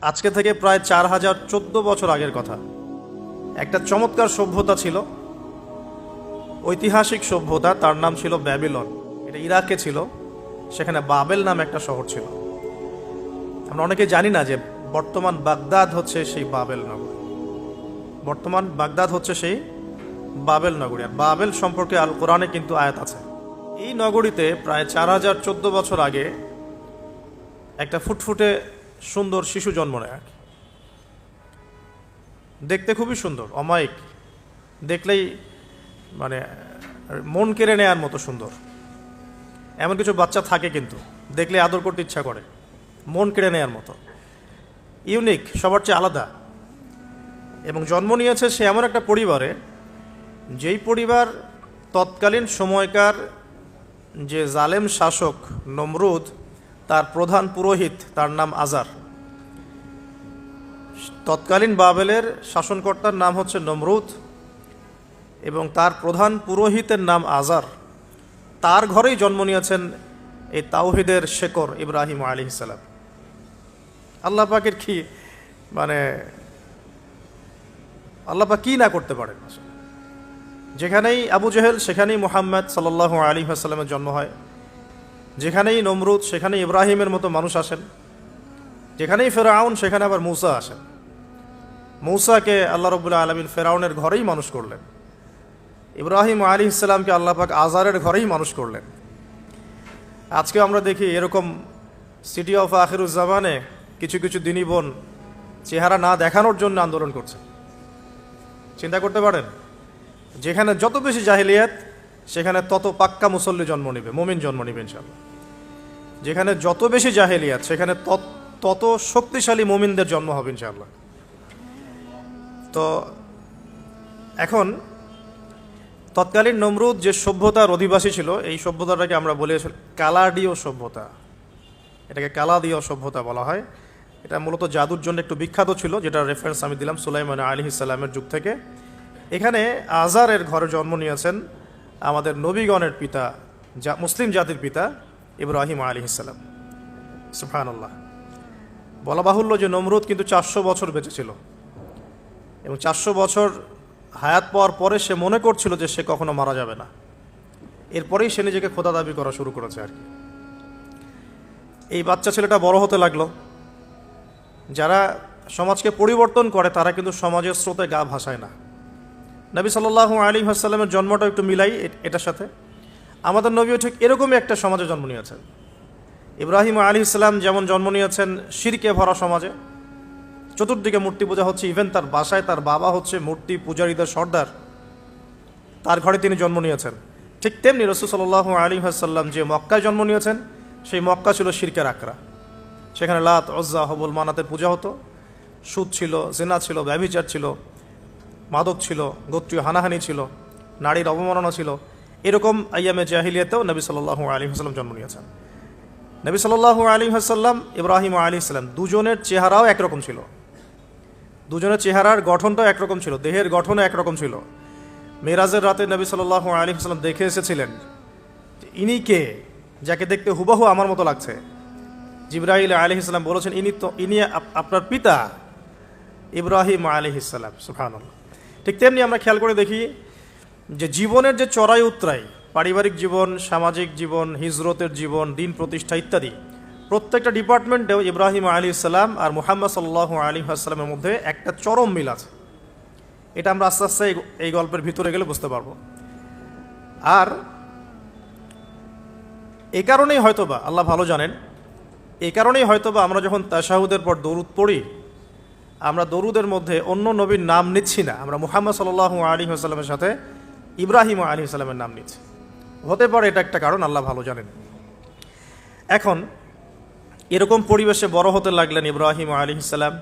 আজকে থেকে প্রায় 4014 বছর আগের কথা। একটা চমৎকার সভ্যতা ছিল, ঐতিহাসিক সভ্যতা, তার নাম ছিল ব্যাবিলন। এটা ইরাকে ছিল, সেখানে বাবেল নাম একটা শহর ছিল। আমরা অনেকে জানি না যে বর্তমান বাগদাদ হচ্ছে সেই বাবেল নগরী। বর্তমান বাগদাদ হচ্ছে সেই বাবেল নগরী। আর বাবেল সম্পর্কে আল কোরআনে কিন্তু আয়াত আছে। এই নগরীতে প্রায় 4014 বছর আগে একটা ফুটফুটে সুন্দর শিশু জন্ম নেয়। দেখতে খুবই সুন্দর, অমায়িক, দেখলেই মানে মন কেড়ে নেওয়ার মতো সুন্দর। এমন কিছু বাচ্চা থাকে কিন্তু দেখলে আদর করতে ইচ্ছা করে, মন কেড়ে নেওয়ার মতো, ইউনিক, সবার চেয়ে আলাদা। এবং জন্ম নিয়েছে সে এমন একটা পরিবারে, যেই পরিবার তৎকালীন সময়কার যে জালেম শাসক নমরুদ, তার প্রধান পুরোহিত, তার নাম আজার। তৎকালীন বাবেলের শাসনকর্তার নাম হচ্ছে নমরুদ এবং তার প্রধান পুরোহিতের নাম আজার। তার ঘরেই জন্ম নিয়েছেন এই তাওহিদের শেকর ইব্রাহিম আলাইহিস সালাম। আল্লাহ পাকের কি মানে আল্লাহ পাক কি না করতে পারেন। যেখানেই আবু জেহেল সেখানেই মুহাম্মদ সাল্লাল্লাহু আলাইহি ওয়াসাল্লামের জন্ম হয়, যেখানেই নমরুদ সেখানেই ইব্রাহিমের মতো মানুষ আসেন, যেখানেই ফেরাউন সেখানে আবার মূসা আসেন। মূসাকে আল্লাহ রাব্বুল আলামিন ফেরাউনের ঘরেই মানুষ করলেন, ইব্রাহিম আলাইহিস সালামকে আল্লাহ পাক আজারের ঘরেই মানুষ করলেন। আজকে আমরা দেখি এরকম সিটি অফ আখিরুজ্জামানে কিছু কিছু দিনী বোন চেহারা না দেখানোর জন্য আন্দোলন করছে। চিন্তা করতে পারেন, যেখানে যত বেশি জাহিলিয়াত সেখানে তত পাক্কা মুসল্লি জন্ম নেবে, মুমিন জন্ম নেবে ইনশাআল্লাহ। যেখানে যত বেশি জাহিলিয়াত সেখানে তত শক্তিশালী মুমিনদের জন্ম হবে ইনশাআল্লাহ। তো এখন তৎকালীন নমরুদ যে সভ্যতার অধিবাসী ছিল, এই সভ্যতাটাকে আমরা বলে কালাডীয় সভ্যতা। এটাকে কালাদীয় সভ্যতা বলা হয়। এটা মূলত জাদুর জন্য একটু বিখ্যাত ছিল, যেটা রেফারেন্স আমি দিলাম সুলাইমান আলাইহিস সালামের যুগ থেকে। এখানে আজারের ঘরে জন্ম নিয়েছেন আমাদের নবীগণের পিতা, মুসলিম জাতির পিতা ইব্রাহিম আলাইহিস সালাম। সুবহানাল্লাহ। বলা বাহুল্য যে নমরুদ কিন্তু 400 বছর বেঁচে ছিল এবং 400 বছর হায়াত পাওয়ার পরে সে মনে করছিল যে সে কখনো মারা যাবে না। এরপরেই সে নিজেকে খোদা দাবি করা শুরু করেছে আর কি। এই বাচ্চা ছেলেটা বড় হতে লাগলো। যারা সমাজকে পরিবর্তন করে তারা কিন্তু সমাজের স্রোতে গা ভাসায় না। নবী সাল্লাল্লাহু আলাইহি ওয়াসাল্লামের জন্মটা একটু মিলাই এটার সাথে। আমাদের নবীও ঠিক এরকমই একটা সমাজে জন্ম নিয়েছেন। ইব্রাহিম আলাইহিস সালাম যেমন জন্ম নিয়েছেন শিরকে ভরা সমাজে, চতুর্দিকে মূর্তি পূজা হচ্ছে, ইভেন তার বাসায় তার বাবা হচ্ছে মূর্তি পূজারীদের সর্দার, তার ঘরে তিনি জন্ম নিয়েছেন। ঠিক তেমনি রাসূল সাল্লাল্লাহু আলাইহি ওয়াসাল্লাম যে মক্কায় জন্ম নিয়েছেন, সেই মক্কা ছিল শিরকের আকরা। সেখানে লাত, উজ্জা, হবল, মানাতের পূজা হতো, সুদ ছিল, জিনা ছিল, ব্যভিচার ছিল, মাদক ছিল, গোত্রীয় হানাহানি ছিল, নারীর অবমাননা ছিল। এরকম আইয়ামে জাহিলিয়াতেও নবী সাল্লাল্লাহু আলাইহি ওয়াসাল্লাম জন্ম নিয়েছেন। নবী সাল্লাল্লাহু আলাইহি ওয়াসাল্লাম, ইব্রাহিম আলাইহিস সালাম, দুজনের চেহারাও একরকম ছিল। দুজনের চেহারার গঠনটাও একরকম ছিল, দেহের গঠনও একরকম ছিল। মেরাজের রাতে নবী সাল্লাল্লাহু আলাইহি ওয়াসাল্লাম দেখে এসেছিলেন ইনি কে, যাকে দেখতে হুবহু আমার মতো লাগছে। জিবরাইল আলাইহিস সালাম বলেছেন ইনি আপনার পিতা ইব্রাহিম আলাইহিস সালাম। সুবহানাল্লাহ। ঠিক তেমনি আমরা খেয়াল করে দেখি যে জীবনের যে চড়াই উতরাই, পারিবারিক জীবন, সামাজিক জীবন, হিজরতের জীবন, দিন প্রতিষ্ঠা ইত্যাদি, প্রত্যেকটা ডিপার্টমেন্টেও ইব্রাহিম আলাইহিস সালাম আর মুহাম্মদ সাল্লাল্লাহু আলাইহি ওয়াসাল্লামের মধ্যে একটা চরম মিল আছে। এটা আমরা আস্তে আস্তে এই গল্পের ভিতরে গেলে বুঝতে পারবো। আর এই কারণেই হয়তোবা আল্লাহ ভালো জানেন, এই কারণেই হয়তোবা আমরা যখন তাশাহুদের পর দরুদ পড়ি, আমরা দরুদের মধ্যে অন্য নবীর নাম নিচ্ছি না, আমরা মুহাম্মদ সাল্লাল্লাহু আলাইহি ওয়াসাল্লামের সাথে ইব্রাহিম আলাইহিস সালামের নাম নিচ্ছি। হতে পারে এটা একটা কারণ, আল্লাহ ভালো জানেন। এখন এরকম পরিবেশে বড় হতে লাগলেন ইব্রাহিম আলাইহিস সালাম।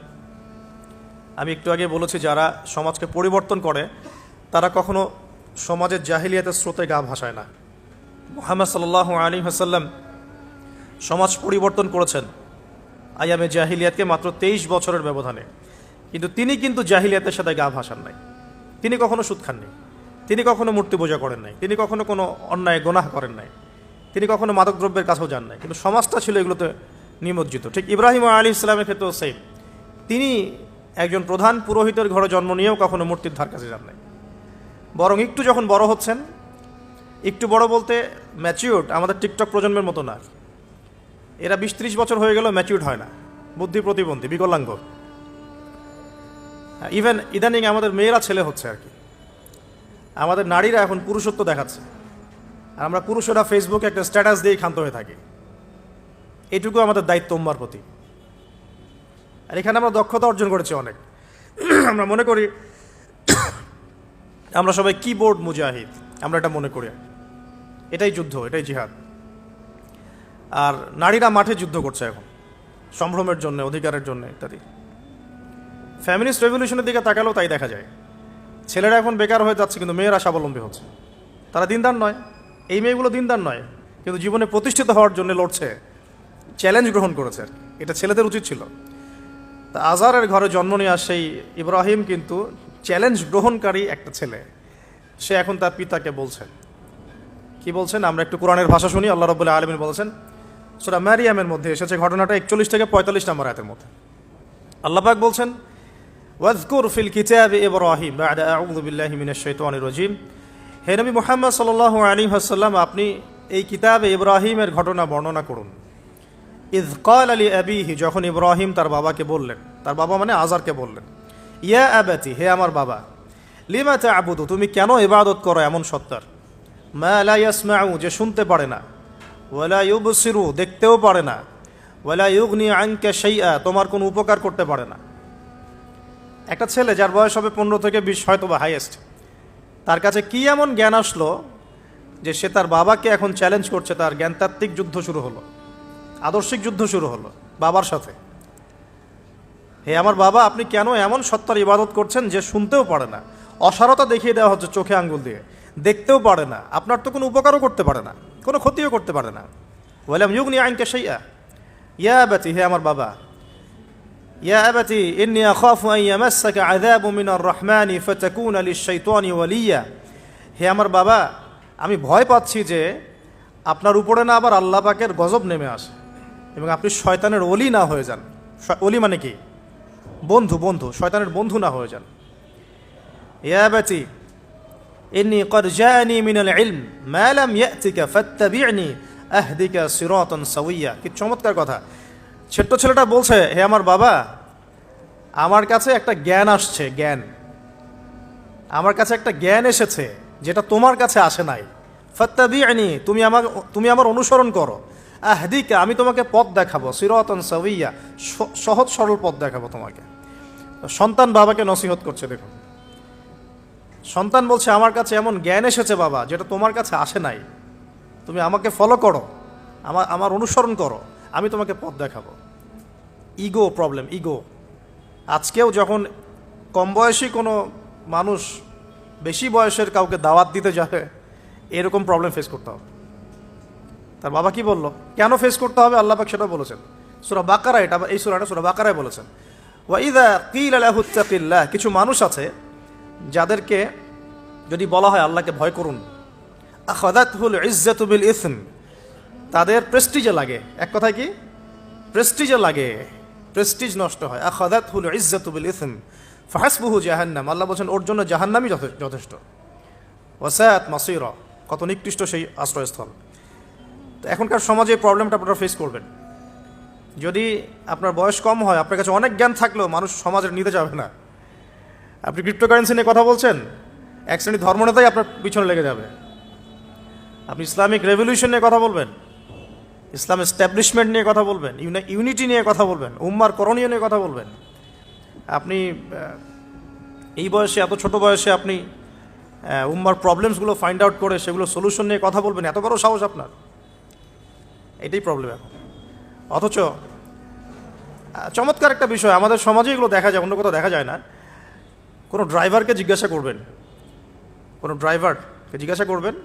আমি একটু আগে বলেছি যারা সমাজকে পরিবর্তন করে তারা কখনো সমাজের জাহিলিয়াতের স্রোতে গা ভাসায় না। মুহাম্মদ সাল্লাল্লাহু আলাইহি ওয়াসাল্লাম সমাজ পরিবর্তন করেছেন আইয়ামে জাহিলিয়াতকে মাত্র 23 বছরের ব্যবধানে, কিন্তু তিনি কিন্তু জাহিলিয়াতের সাথে গা ভাসান নাই। তিনি কখনো সুদ খাননি, তিনি কখনো মূর্তি পূজা করেন নাই, তিনি কখনো কোনো অন্যায় গুনাহ করেন নাই, তিনি কখনো মাদকদ্রব্যের কাছেও যান নাই, কিন্তু সমাজটা ছিল এগুলোতে নিমজ্জিত। ঠিক ইব্রাহিম আলাইহিস সালামের ক্ষেত্রেও সেম। তিনি একজন প্রধান পুরোহিতের ঘরে জন্ম নিয়েও কখনো মূর্তির ধার কাছে যান নাই। বরং একটু যখন বড় হচ্ছেন, একটু বড় বলতে ম্যাচিউর্ড, আমাদের টিকটক প্রজন্মের মতো না। এরা 20-30 বছর হয়ে গেল ম্যাচিউর্ড হয় না, বুদ্ধি প্রতিবন্ধী, বিকলাঙ্গ। ইভেন ইদানিং আমাদের মেয়েরা ছেলে হচ্ছে আর কি। আমাদের নারীরা এখন পুরুষত্ব দেখাচ্ছে, আর আমরা পুরুষেরা ফেসবুকে একটা স্ট্যাটাস দিয়েই ক্ষান্ত হয়ে থাকি। এইটুকু আমাদের দায়িত্ব উম্মার প্রতি। আর এখানে আমরা দক্ষতা অর্জন করেছি অনেক। আমরা মনে করি আমরা সবাই কিবোর্ড মুজাহিদ, আমরা এটা মনে করি। এটাই যুদ্ধ, এটাই জিহাদ। আর নারীরা মাঠে যুদ্ধ করছে এখন, সম্ভ্রমের জন্য, অধিকারের জন্য ইত্যাদি। ফ্যামিলিস্ট রেভলিউশনের দিকে তাকালেও তাই দেখা যায়। ছেলেরা এখন বেকার হয়ে যাচ্ছে, কিন্তু মেয়েরা স্বাবলম্বী হচ্ছে। তারা দিনদার নয়, এই মেয়েগুলো দিনদার নয়, কিন্তু জীবনে প্রতিষ্ঠিত হওয়ার জন্য লড়ছে, চ্যালেঞ্জ গ্রহণ করেছে। এটা ছেলেদের উচিত ছিল। তা আজারের ঘরে জন্ম নেওয়া সেই ইব্রাহিম কিন্তু চ্যালেঞ্জ গ্রহণকারী একটা ছেলে। সে এখন তার পিতাকে বলছেন, কি বলছেন? আমরা একটু কোরআনের ভাষা শুনি। আল্লাহ রাব্বুল আলামিন বলেছেন, সূরা মারিয়ামের মধ্যে এসেছে ঘটনাটা 41 থেকে 45 নম্বর আয়াতের মধ্যে। আল্লাহ পাক বলছেন, ওয়াজকুর ফিল কিতাবি ইব্রাহিম বা'দা আউযু বিল্লাহি মিনাশ শাইতানির রাজীম। হে নবী মুহাম্মদ সাল্লাল্লাহু আলাইহি ওয়াসাল্লাম, আপনি এই কিতাবে ইব্রাহিমের ঘটনা বর্ণনা করুন। ইয ক্বালা লি আবিহি, যখন ইব্রাহিম তার বাবাকে বললেন, তার বাবা মানে আজারকে বললেন, ইয়া আবাতি, হে আমার বাবা, লিমা তা'বুদু, তুমি কেন ইবাদত করো এমন সত্তার, মা লা ইয়াসমাউ, যে শুনতে পারে না, ওয়ালা ইউবসিরু, দেখতেও পারে না, ওয়ালা ইউগনি আনকা শাইআ, তোমার কোনো উপকার করতে পারে না। একটা ছেলে যার বয়স হবে 15 থেকে 20, হয়তো বা হাইয়েস্ট, তার কাছে কি এমন জ্ঞান আসলো যে সে তার বাবাকে এখন চ্যালেঞ্জ করছে? তার জ্ঞানতাত্ত্বিক যুদ্ধ শুরু হলো, আদর্শিক যুদ্ধ শুরু হলো বাবার সাথে। হে আমার বাবা, আপনি কেন এমন সত্তার ইবাদত করছেন যে শুনতেও পারে না? অসারতা দেখিয়ে দেওয়া হচ্ছে চোখে আঙ্গুল দিয়ে, দেখতেও পারে না, আপনার তো কোনো উপকারও করতে পারে না, কোনো ক্ষতিও করতে পারে না। ওয়ালাম ইউগনি আনকা শাইআ, ইয়া আবাতি, হে আমার বাবা, ইয়া আবাতি ইন্নী আখাফু আন ইয়ামাসসাকা আযাবু মিনার রাহমানি ফাতাকুনা লিশ-শাইতানি ওয়ালিয়্যা, হে আমার বাবা, আমি ভয় পাচ্ছি যে আপনার উপরে না আবার আল্লাহ পাকের গজব নেমে আসে এবং আপনি শয়তানের ওলি না হয়ে যান। ওলি মানে কি? বন্ধু, বন্ধু, শয়তানের বন্ধু না হয়ে যান। ইয়া আবাতি ইন্নী ক্বাদ জাআনি মিনাল ইলম মা লাম ইয়াতিকা ফাত্তাবি'নি আহদিকা সিরাতান সাওয়্যা। কি চমৎকার কথা! ছোট্ট ছেলেটা বলছে, হে আমার বাবা, আমার কাছে একটা জ্ঞান আসছে, জ্ঞান, আমার কাছে একটা জ্ঞান এসেছে যেটা তোমার কাছে আসে নাই। ফাত্তাবি'নি, তুমি আমার অনুসরণ করো। আহদিকা, আমি তোমাকে পথ দেখাবো। সিরাতান সাওয়্যা, সহজ সরল পথ দেখাবো তোমাকে। সন্তান বাবাকে নসিহত করছে। দেখুন, সন্তান বলছে, আমার কাছে এমন জ্ঞান এসেছে বাবা যেটা তোমার কাছে আসে নাই, তুমি আমাকে ফলো করো, আমার অনুসরণ করো, আমি তোমাকে পথ দেখাবো। Ego problem, ego. আজকেও যখন কম বয়সী কোনো মানুষ বেশি বয়সের কাউকে দাওয়াত দিতে যাবে, এরকম প্রবলেম ফেস করতে হবে। তার বাবা কি বললো, কেন ফেস করতে হবে? আল্লাহ পাক সেটা বলেছেন সূরা বাকারা, এটা এই সূরাটা সূরা বাকারায় বলেছেন, ওয়া ইযা কিলা লাহু ইত্তাকিল্লাহ, কিছু মানুষ আছে যাদেরকে যদি বলা হয় আল্লাহকে ভয় করুন, আখাযাতহুল ইজ্জাতু বিল ইসম, তাদের প্রেস্টিজে লাগে। এক কথায় কি? প্রেস্টিজে লাগে, প্রেস্টিজ নষ্ট হয়। আখাযাতহুল ইজ্জাতু বিল ইসম ফাহাসবুহু জাহান্নাম, আল্লাহ বলছেন ওর জন্য জাহান্নামই যথেষ্ট। ওয়াসাআত মাসীরা, কত নিকৃষ্ট সেই আশ্রয়স্থল। তো এখনকার সমাজে এই প্রবলেমটা আপনারা ফেস করবেন। যদি আপনার বয়স কম হয়, আপনার কাছে অনেক জ্ঞান থাকলেও মানুষ সমাজের নিতে যাবে না। আপনি ক্রিপ্টোকারেন্সি নিয়ে কথা বলছেন, এক শ্রেণী ধর্মনেতাই আপনার পিছনে লেগে যাবে। আপনি ইসলামিক রেভলিউশন নিয়ে কথা বলবেন, ইসলাম এস্টাবলিশমেন্ট নিয়ে কথা বলবেন, ইউনিটি নিয়ে কথা বলবেন, উম্মার করণীয় নিয়ে কথা বলবেন। আপনি এই বয়সে, এত ছোট বয়সে আপনি উম্মার প্রবলেমসগুলো ফাইন্ড আউট করে সেগুলো সলিউশন নিয়ে কথা বলবেন, এত বড় সাহস আপনার? এটাই প্রবলেম এখন। অথচ চমৎকার একটা বিষয়, আমাদের সমাজে এগুলো দেখা যায়, অন্য কোথাও দেখা যায় না। কোনো ড্রাইভারকে জিজ্ঞাসা করবেন, কোনো ড্রাইভারকে জিজ্ঞাসা করবেন,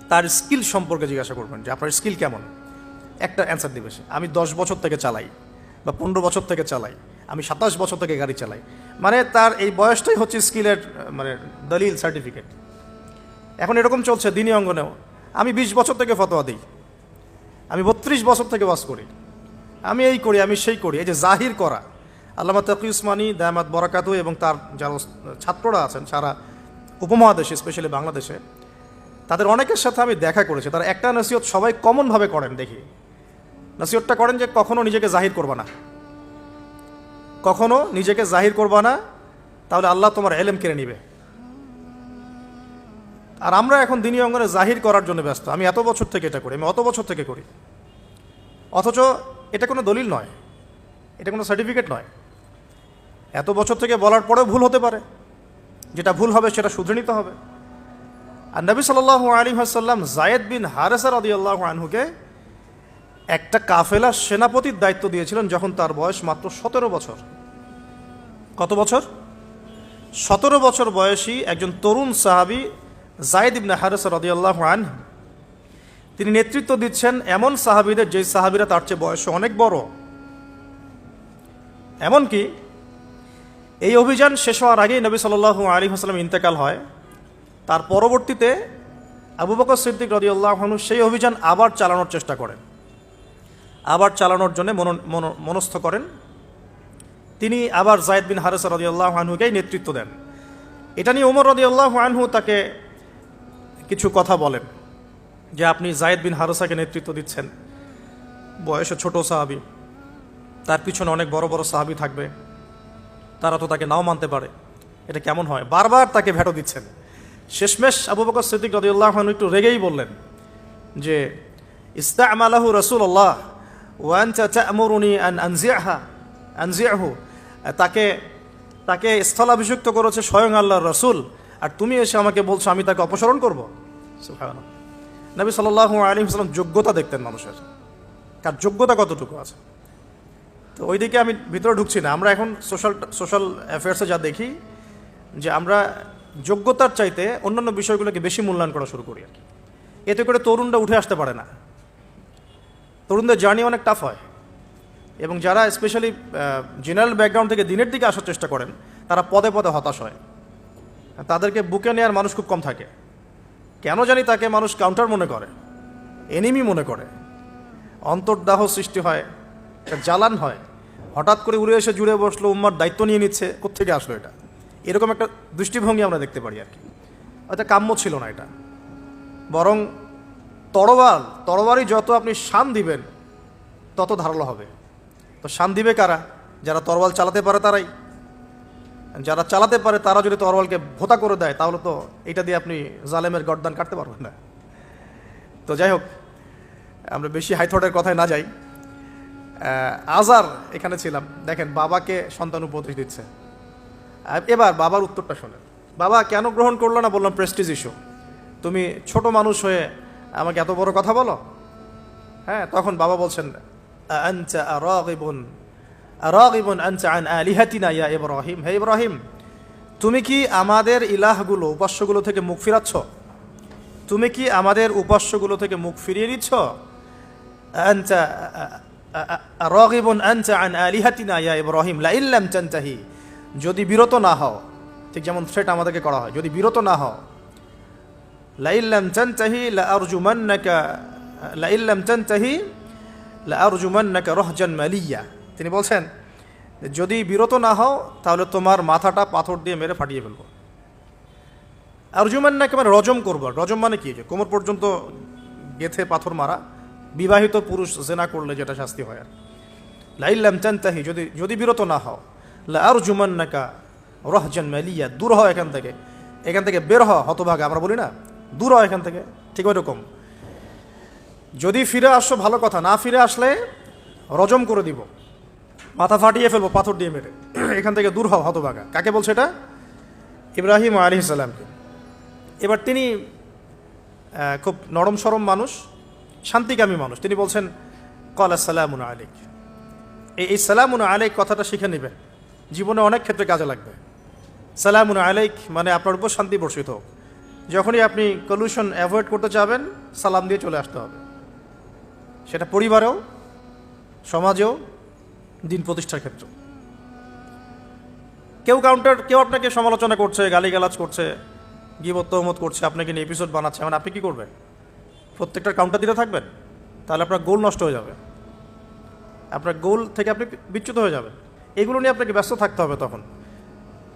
তার স্কিল সম্পর্কে জিজ্ঞাসা করবেন যে আপনার স্কিল কেমন। একটা অ্যান্সার দিবে সে, আমি 10 বছর থেকে চালাই, বা 15 বছর থেকে চালাই, আমি 27 বছর থেকে গাড়ি চালাই। মানে তার এই বয়সটাই হচ্ছে স্কিলের মানে দলিল, সার্টিফিকেট। এখন এরকম চলছে দিনী অঙ্গনেও। আমি 20 বছর থেকে ফতোয়া দিই, আমি 32 বছর থেকে ওয়াজ করি, আমি এই করি, আমি সেই করি। এই যে জাহির করা, আল্লামা তাকি উসমানী দায়ামাত বরাকাতু এবং তার যারা ছাত্ররা আছেন সারা উপমহাদেশে, স্পেশালি বাংলাদেশে, তাদের অনেকের সাথে আমি দেখা করেছি। তারা একটা নসিহত সবাই কমনভাবে করেন দেখি। নসিহতটা করেন যে কখনো নিজেকে জাহির করবা না, কখনো নিজেকে জাহির করবা না, তাহলে আল্লাহ তোমার এলেম কেড়ে নিবে। আর আমরা এখন দিনী অঙ্গনে জাহির করার জন্য ব্যস্ত। আমি এত বছর থেকে এটা করি, আমি অত বছর থেকে করি, অথচ এটা কোনো দলিল নয়, এটা কোনো সার্টিফিকেট নয়। এত বছর থেকে বলার পরেও ভুল হতে পারে, যেটা ভুল হবে সেটা শুধরে নিতে হবে। আর নবী সাল্লাল্লাহু আলাইহি ওয়াসাল্লাম যায়েদ বিন হারেসা রাদিয়াল্লাহু আনহুকে একটা কাফেলার সেনাপতির দায়িত্ব দিয়েছিলেন যখন তার বয়স মাত্র 17 বছর। কত বছর? 17 বছর বয়সী একজন তরুণ সাহাবী যায়েদ ইবনে হারেসা রাদিয়াল্লাহু আনহু, তিনি নেতৃত্ব দিচ্ছেন এমন সাহাবীদের যে সাহাবীরা তার চেয়ে বয়সে অনেক বড়। এমনকি এই অভিযান শেষ হওয়ার আগেই নবী সাল্লাল্লাহু আলাইহি ওয়াসাল্লাম ইন্তেকাল হয়। তার পরবর্তীতে আবু বকর সিদ্দিক রাদিয়াল্লাহু আনহু সেই অভিযান আবার চালানোর চেষ্টা করেন, আবার চালানোর জন্য মনস্থ করেন। তিনি আবার যায়েদ বিন হারেসা রাদিয়াল্লাহু আনহুকেই নেতৃত্ব দেন। এটা নিয়ে ওমর রাদিয়াল্লাহু আনহু তাকে কিছু কথা বলেন যে আপনি যায়েদ বিন হারেসাকে নেতৃত্ব দিচ্ছেন, বয়সে ছোট সাহাবী, তার পিছনে অনেক বড় বড় সাহাবী থাকবে, তারা তো তাকে নাও মানতে পারে, এটা কেমন হয়? বারবার তাকে ভেটো দিচ্ছেন। শেষমেশ আবু বকর সিদ্দিক রাদিয়াল্লাহু আনহু একটু রেগেই বললেন যে ইস্তা'মালাহু রাসূলুল্লাহ ওয়া আনতা তা'মুরুনি আন আনজি'হু, তাকে স্থলাভিষিক্ত করেছে স্বয়ং আল্লাহর রাসূল, আর তুমি এসে আমাকে বলছো আমি তাকে অপসারণ করব। সুবহানাল্লাহ। নবী সাল্লাল্লাহু আলাইহি ওয়াসাল্লাম যোগ্যতা দেখতেন মানুষের, কার যোগ্যতা কতটুকু আছে। তো ওইদিকে আমি ভিতরে ঢুকছি না। আমরা এখন সোশ্যাল অ্যাফেয়ার্সে যা দেখি যে আমরা যোগ্যতার চাইতে অন্যান্য বিষয়গুলোকে বেশি মূল্যায়ন করা শুরু করি আর কি। এতে করে তরুণরা উঠে আসতে পারে না, তরুণদের জার্নি অনেক টাফ হয়। এবং যারা স্পেশালি জেনারেল ব্যাকগ্রাউন্ড থেকে দিনের দিকে আসার চেষ্টা করেন তারা পদে পদে হতাশ হয়। তাদেরকে বুকে নেওয়ার মানুষ খুব কম থাকে। কেন জানি তাকে মানুষ কাউন্টার মনে করে, এনিমি মনে করে, অন্তর্দাহ সৃষ্টি হয়, জ্বালান হয়। হঠাৎ করে উড়ে এসে জুড়ে বসলো, উম্মার দায়িত্ব নিয়ে নিচ্ছে, কোত্থেকে আসলো এটা? এরকম একটা দৃষ্টিভঙ্গি আমরা দেখতে পারি আর কি। এটা কাম্য ছিল না এটা। বরং তরবারি যত আপনি শান দিবেন তত ধারালো হবে। তো শান দিবে কারা? যারা তরবাল চালাতে পারে তারাই। যারা চালাতে পারে তারা যদি তরবালকে ভোতা করে দেয় তাহলে তো এটা দিয়ে আপনি জালেমের গর্দান কাটতে পারবেন না। তো যাই হোক, আমরা বেশি হাইথটের কথায় না যাই। আজার এখানে ছিলাম, দেখেন বাবাকে সন্তান উপদেশ দিচ্ছে। এবার বাবার উত্তরটা শোনেন। বাবা কেন গ্রহণ করলো না? বললাম প্রেস্টিজ ইস্যু। তুমি ছোট মানুষ হয়ে আমাকে এত বড় কথা বলো? হ্যাঁ, তখন বাবা বলছেন আনতা রাগিবুন আনতা আন আলিহাতিনা ইয়া ইব্রাহিম, হে ইব্রাহিম তুমি কি আমাদের ইলাহগুলো, উপাস্যগুলো থেকে মুখ ফিরাচ্ছ? তুমি কি আমাদের উপাস্যগুলো থেকে মুখ ফিরিয়ে নিচ্ছ? আনতা রাগিবুন আনতা আন আলিহাতিনা ইয়া ইব্রাহিম লা ইল্লাম তানতাহি, যদি বিরত না হও, ঠিক যেমন থ্রেট আমাদেরকে করা হয়, যদি বিরত না হও, লা ইল্লাম তানতাহি লা আরজুমান্নাকা রাহজান মালিয়া। তিনি বলছেন যদি বিরত না হও তাহলে তোমার মাথাটা পাথর দিয়ে মেরে ফাটিয়ে ফেলবো। আরজুমান্নাকা মানে রজম করবো। রজম মানে কি? যে কোমর পর্যন্ত গেথে পাথর মারা, বিবাহিত পুরুষ জেনা করলে যেটা শাস্তি হয়। আর লা ইল্লাম তানতাহি, যদি বিরত না হও, লা আরজুমান্নাকা রাহজান মালিয়া, দূর হও এখান থেকে বের হও হতভাগা, আমরা বলি না, দূর হও এখান থেকে, ঠিক ওই রকম। যদি ফিরে আসো ভালো কথা, না ফিরে আসলে রজম করে দিব, মাথা ফাটিয়ে ফেলবো পাথর দিয়ে মেরে, এখান থেকে দূর হও হতভাগা। কাকে বলছে এটা? ইব্রাহিম আলাইহিস সালামকে। এবার তিনি খুব নরম সরম মানুষ, শান্তিকামী মানুষ। তিনি বলছেন ক্বালা সালামুন আলাইক। এই সালামুন আলাইক কথাটা শিখে নেবেন, জীবনে অনেক ক্ষেত্রে কাজে লাগবে। সালামুন আলাইক মানে আপনার উপর শান্তি বর্ষিত হোক। যখনই আপনি কলিউশন অ্যাভয়েড করতে চাবেন সালাম দিয়ে চলে আসতে হবে, সেটা পরিবারেও, সমাজেও, দিন প্রতিষ্ঠার ক্ষেত্রে। কেউ আপনাকে সমালোচনা করছে, গালিগালাজ করছে, গীবত তহমত করছে, আপনাকে নিয়ে এপিসোড বানাচ্ছে, মানে আপনি কী করবেন? প্রত্যেকটার কাউন্টার দিতে থাকবেন? তাহলে আপনার গোল নষ্ট হয়ে যাবে, আপনার গোল থেকে আপনি বিচ্যুত হয়ে যাবেন। এগুলো নিয়ে আপনাকে ব্যস্ত থাকতে হবে। তখন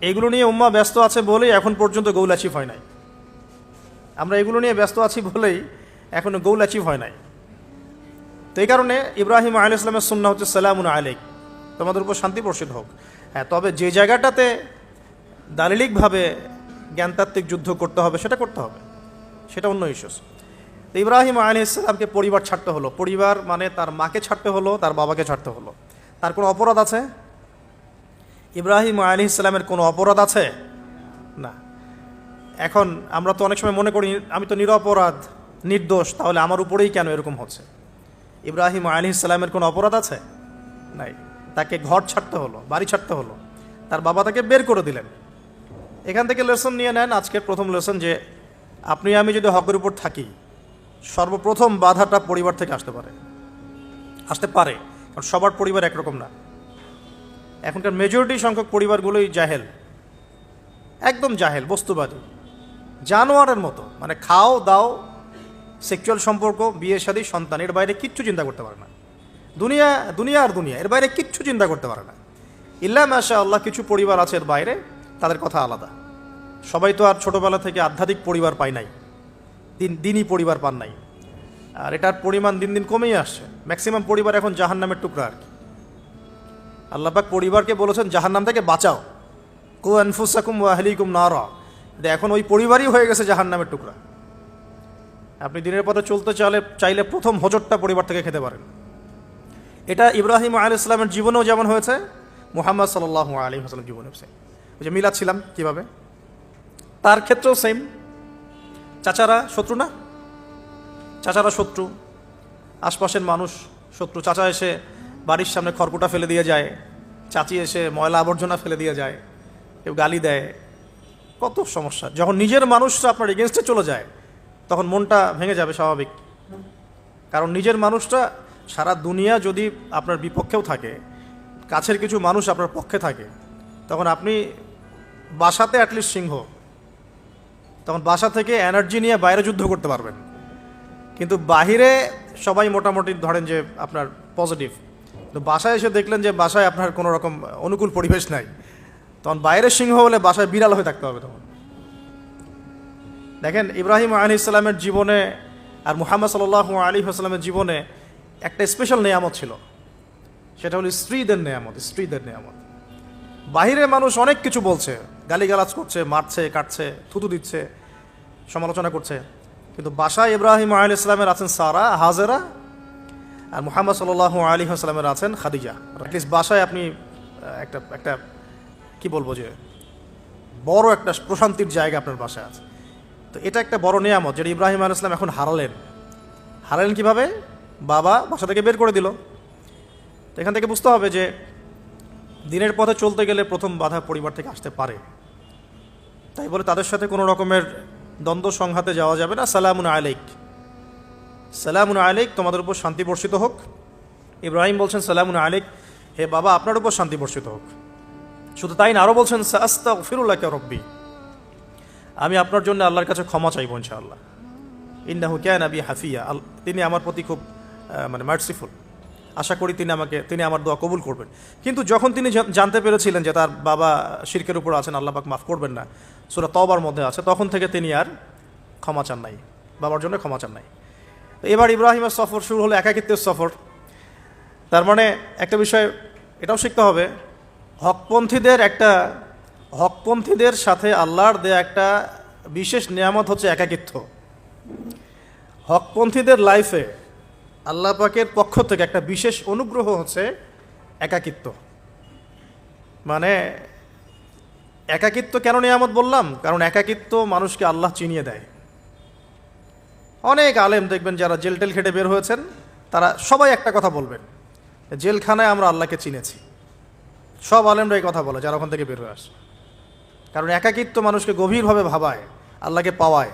এগুলো নিয়ে উম্মাহ ব্যস্ত আছে বলেই এখন পর্যন্ত গোল অ্যাচিভ হয় নাই। আমরা এগুলো নিয়ে ব্যস্ত আছি বলেই এখনো গোল অ্যাচিভ হয় নাই। তো এই কারণে ইব্রাহিম আলাইহিস সালামের সুন্নাহ হচ্ছে সালামুন আলাইক, তোমাদের উপর শান্তি বর্ষিত হোক। হ্যাঁ, তবে যে জায়গাটাতে দালিলিকভাবে জ্ঞানতাত্ত্বিক যুদ্ধ করতে হবে সেটা করতে হবে, সেটা অন্য ইস্যুস। তো ইব্রাহিম আলাইহিস সালামকে পরিবার ছাড়তে হলো। পরিবার মানে তার মাকে ছাড়তে হলো, তার বাবাকে ছাড়তে হলো। তার কোনো অপরাধ আছে? ইব্রাহিম আলাইহিস সালামের কোনো অপরাধ আছে? না। এখন আমরা তো অনেক সময় মনে করি আমি তো নিরপরাধ, নির্দোষ, তাহলে আমার উপরেই কেন এরকম হচ্ছে? ইব্রাহিম আলাইহিস সালামের কোনো অপরাধ আছে? নাই। তাকে ঘর ছাড়তে হলো, বাড়ি ছাড়তে হলো, তার বাবা তাকে বের করে দিলেন। এখান থেকে লেসন নিয়ে নেন, আজকের প্রথম লেসন যে আপনি আমি যদি হকের উপর থাকি, সর্বপ্রথম বাধাটা পরিবার থেকে আসতে পারে, কারণ সবার পরিবার একরকম না। এখনকার মেজরিটি সংখ্যক পরিবারগুলোই জাহেল, একদম জাহেল, বস্তুবাদী, জানোয়ারের মতো। মানে খাও দাও, সেক্সুয়াল সম্পর্ক, বিয়ে শাদী, সন্তান, এর বাইরে কিচ্ছু চিন্তা করতে পারে না। দুনিয়া আর দুনিয়া, এর বাইরে কিচ্ছু চিন্তা করতে পারে না। ইল্লা মাশা আল্লাহ, কিছু পরিবার আছে এর বাইরে, তাদের কথা আলাদা। সবাই তো আর ছোটোবেলা থেকে আধ্যাত্মিক পরিবার পায় নাই, দিনই পরিবার পান নাই। আর এটার পরিমাণ দিন দিন কমেই আসছে। ম্যাক্সিমাম পরিবার এখন জাহান্নামের টুকরা আর কি। আল্লাহ পাক পরিবারকে বলেছেন জাহান্নাম থেকে বাঁচাও, কু আনফুসাকুম ওয়া আহলিকুম নারা। এখন ওই পরিবারই হয়ে গেছে জাহান্নামের টুকরা। আপনি দিনের পথে চলতে চাইলে প্রথম হোঁচটটা পরিবার থেকে খেতে পারেন। এটা ইব্রাহিম আলাইহিস সালামের জীবনেও যেমন হয়েছে, মুহাম্মদ সাল্লাল্লাহু আলাইহি ওয়াসাল্লাম জীবনেও সেম। ওই যে মিলাচ্ছিলাম কীভাবে, তার ক্ষেত্রেও সেম। চাচারা শত্রু না? চাচারা শত্রু, আশপাশের মানুষ শত্রু। চাচা এসে বাড়ির সামনে খড়কুটা ফেলে দিয়ে যায়, চাচি এসে ময়লা আবর্জনা ফেলে দিয়ে যায়, কেউ গালি দেয়, কত সমস্যা। যখন নিজের মানুষরা আপনার এগেনস্টে চলে যায় তখন মনটা ভেঙে যাবে, স্বাভাবিক। কারণ নিজের মানুষটা, সারা দুনিয়া যদি আপনার বিপক্ষেও থাকে, কাছের কিছু মানুষ আপনার পক্ষে থাকে, তখন আপনি বাসাতে অ্যাটলিস্ট সিংহ, তখন বাসা থেকে এনার্জি নিয়ে বাইরে যুদ্ধ করতে পারবেন। কিন্তু বাহিরে সবাই মোটামুটি ধরেন যে আপনার পজিটিভ, তো বাসায় এসে দেখলেন যে বাসায় আপনার কোনো রকম অনুকূল পরিবেশ নাই, তখন বাইরের সিংহ হলে বাসায় বিড়াল হয়ে থাকতে হবে। তখন দেখেন ইব্রাহিম আলাইহিস সালামের জীবনে আর মুহাম্মদ সাল্লাল্লাহু আলাইহি ওয়াসাল্লামের জীবনে একটা স্পেশাল নেয়ামত ছিল, সেটা হলো স্ত্রীদের নেয়ামত। বাহিরে মানুষ অনেক কিছু বলছে, গালিগালাজ করছে, মারছে, কাটছে, থুতু দিচ্ছে, সমালোচনা করছে, কিন্তু বাসায় ইব্রাহিম আলাইহিস সালামের আছেন সারা, হাজেরা, আর মুহাম্মদ সাল্লাল্লাহু আলাইহি ওয়াসাল্লামের আছেন খাদিজা। অ্যাটলিস্ট বাসায় আপনি একটা কি বলবো যে বড় একটা প্রশান্তির জায়গা আপনার বাসায় আছে। তো এটা একটা বড় নেয়ামত যেটা ইব্রাহিম আলাইহিস সালাম এখন হারালেন কিভাবে? বাবা বাসা থেকে বের করে দিল। তো এখান থেকে বুঝতে হবে যে দিনের পথে চলতে গেলে প্রথম বাধা পরিবার থেকে আসতে পারে। তাই বলে তাদের সাথে কোনো রকমের দ্বন্দ্ব সংঘাতে যাওয়া যাবে না। সালামুন আলাইক, তোমাদের উপর শান্তি বর্ষিত হোক। ইব্রাহিম বলছেন সালামুন আলাইক, হে বাবা আপনার উপর শান্তি বর্ষিত হোক। শুধু তাই না, আরও বলছেন আস্তাগফিরুল্লাহ রব্বি, আমি আপনার জন্য আল্লাহর কাছে ক্ষমা চাইব ইনশাআল্লাহ। ইন্নাহু কানা বি হাফিয়া, তিনি আমার প্রতি খুব মার্সিফুল, আশা করি তিনি আমার দোয়া কবুল করবেন। কিন্তু যখন তিনি জানতে পেরেছিলেন যে তার বাবা শিরকের উপর আছেন, আল্লাহ পাক মাফ করবেন না, সূরা তওবার মধ্যে আছে, তখন থেকে তিনি আর ক্ষমা চান নাই, বাবার জন্য ক্ষমা চান নাই। এবার ইব্রাহিমের সফর শুরু হলো একাকিত্বের সফর। তার মানে একটা বিষয় এটাও শিখতে হবে, হকপন্থীদের সাথে আল্লাহর দেয়া একটা বিশেষ নিয়ামত হচ্ছে একাকিত্ব। হকপন্থীদের লাইফে আল্লাহ পাকের পক্ষ থেকে একটা বিশেষ অনুগ্রহ হচ্ছে একাকিত্ব। মানে একাকিত্ব কেন নিয়ামত বললাম? কারণ একাকিত্ব মানুষকে আল্লাহ চিনিয়ে দেয়। অনেক আলেম দেখবেন যারা জেল টেল খেটে বের হয়েছেন, তারা সবাই একটা কথা বলবেন, জেলখানায় আমরা আল্লাহকে চিনেছি। সব আলেমরা এই কথা বলে যারা ওখান থেকে বের হয়ে আসে। কারণ একাকিত্ব মানুষকে গভীরভাবে ভাবায়, আল্লাহকে পাওয়ায়,